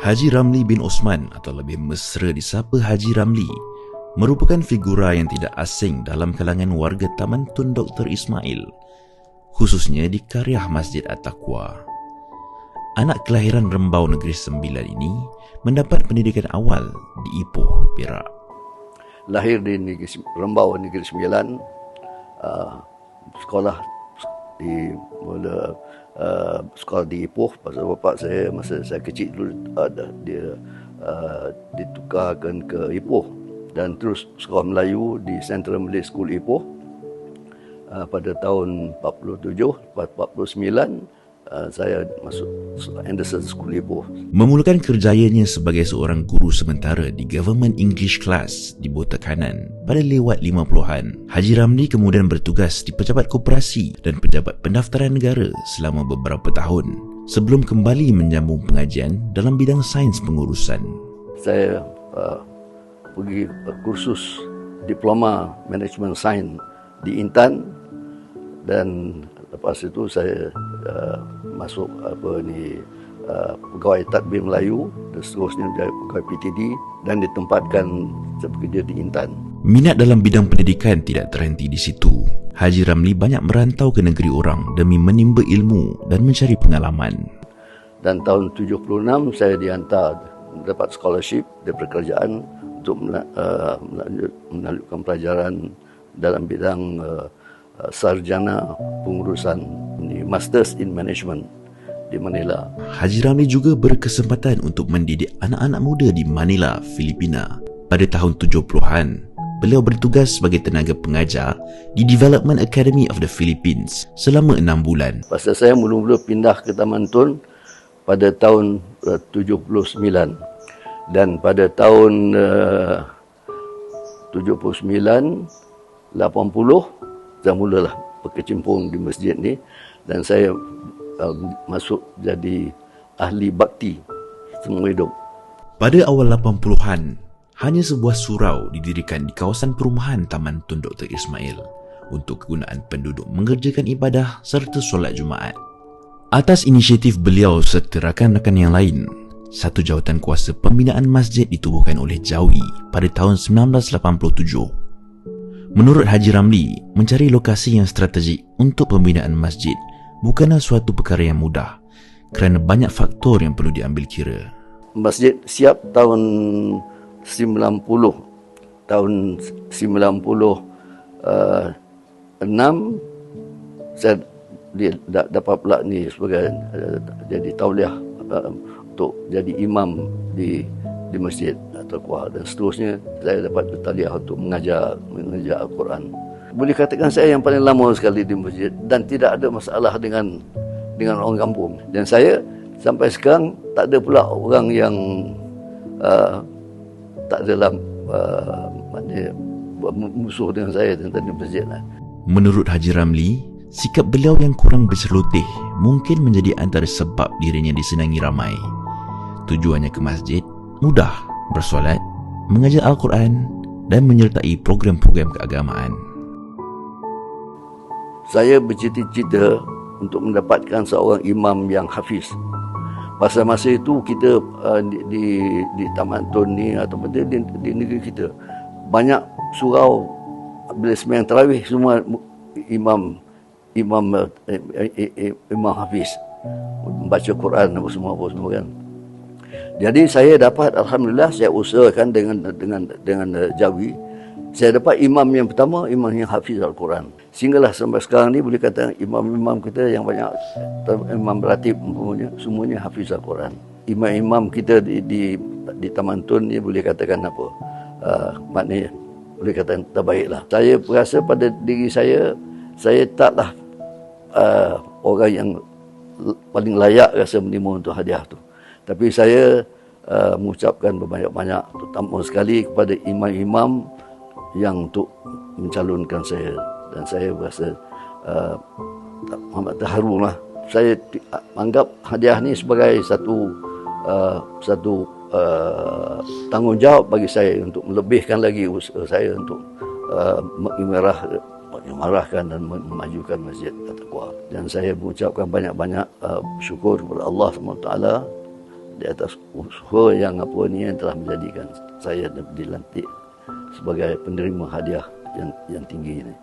Haji Ramli bin Osman atau lebih mesra disapa Haji Ramli merupakan figura yang tidak asing dalam kalangan warga Taman Tun Dr. Ismail, khususnya di Karyah Masjid At-Taqwa. Anak kelahiran Rembau Negeri Sembilan ini mendapat pendidikan awal di Ipoh, Perak. Lahir di Rembau Negeri Sembilan, sekolah sekolah di Ipoh. Pasal bapa saya masa saya kecil dulu dia ditukarkan ke Ipoh dan terus sekolah Melayu di Central Malay School Ipoh pada tahun 47. 49 saya masuk Anderson School Ipoh. Memulakan kerjayanya sebagai seorang guru sementara di Government English Class di Bota Kanan pada lewat 50-an, Haji Ramli kemudian bertugas di Pejabat Koperasi dan Pejabat Pendaftaran Negara selama beberapa tahun sebelum kembali menyambung pengajian dalam bidang sains pengurusan. Saya pergi kursus Diploma Management Sains di Intan dan lepas itu saya masuk pegawai tadbir Melayu dan seterusnya menjadi pegawai PTD dan ditempatkan bekerja di Intan. Minat dalam bidang pendidikan tidak terhenti di situ. Haji Ramli banyak merantau ke negeri orang demi menimba ilmu dan mencari pengalaman. Dan tahun 76 saya dihantar dapat scholarship daripada kerajaan untuk melanjutkan pelajaran dalam bidang sarjana pengurusan, Masters in Management di Manila. Haji Ramli juga berkesempatan untuk mendidik anak-anak muda di Manila, Filipina. Pada tahun 70-an, beliau bertugas sebagai tenaga pengajar di Development Academy of the Philippines selama 6 bulan. Pasal saya mula-mula pindah ke Taman Tun pada tahun 79 dan pada tahun 79 80 saya mulalah berkecimpung di masjid ni dan saya masuk jadi ahli bakti semua hidup. Pada awal 80-an, hanya sebuah surau didirikan di kawasan perumahan Taman Tun Dr. Ismail untuk kegunaan penduduk mengerjakan ibadah serta solat Jumaat. Atas inisiatif beliau serta rakan-rakan yang lain, satu jawatan kuasa pembinaan masjid ditubuhkan oleh Jawi pada tahun 1987. Menurut Haji Ramli, mencari lokasi yang strategik untuk pembinaan masjid bukanlah suatu perkara yang mudah kerana banyak faktor yang perlu diambil kira. Masjid siap tahun 90. Tahun 96 saya dapat pula ni sebagai jadi tauliah untuk jadi imam di masjid At-Taqwa dan seterusnya saya dapat bertaliah untuk mengajar Al-Quran. Boleh katakan saya yang paling lama sekali di masjid dan tidak ada masalah dengan orang kampung. Dan saya sampai sekarang tak ada pula orang yang tak dalam maknanya musuh dengan saya tentang di masjid. Menurut Haji Ramli, sikap beliau yang kurang berceloteh mungkin menjadi antara sebab dirinya disenangi ramai. Tujuannya ke masjid mudah, bersolat, mengajar Al-Quran dan menyertai program-program keagamaan. Saya bercita-cita untuk mendapatkan seorang imam yang hafiz. Pasal masa itu kita di Taman Tun ni ataupun di negeri kita banyak surau bila sembahyang tarawih semua imam hafiz membaca Quran apa semua kan. Jadi saya dapat, alhamdulillah, saya usahakan dengan Jawi, saya dapat imam yang pertama, imam yang hafiz Al-Quran. Sehinggalah sampai sekarang ni boleh kata imam-imam kita yang banyak, imam beratib semuanya hafiz Al-Quran. Imam-imam kita di Taman Tun ni boleh katakan apa? Maknanya boleh katakan terbaiklah. Saya berasa pada diri saya taklah orang yang paling layak rasa menerima untuk hadiah tu. Tapi saya mengucapkan berbanyak-banyak terutama sekali kepada imam-imam yang untuk mencalonkan saya dan saya berasa amat terharu lah. Saya anggap hadiah ni sebagai satu tanggungjawab bagi saya untuk melebihkan lagi usaha saya untuk mengimarahkan dan memajukan Masjid At-Taqwa. Dan saya mengucapkan banyak-banyak syukur kepada Allah SWT di atas usaha yang apa ni yang telah menjadikan saya dilantik sebagai penerima hadiah yang tinggi ini.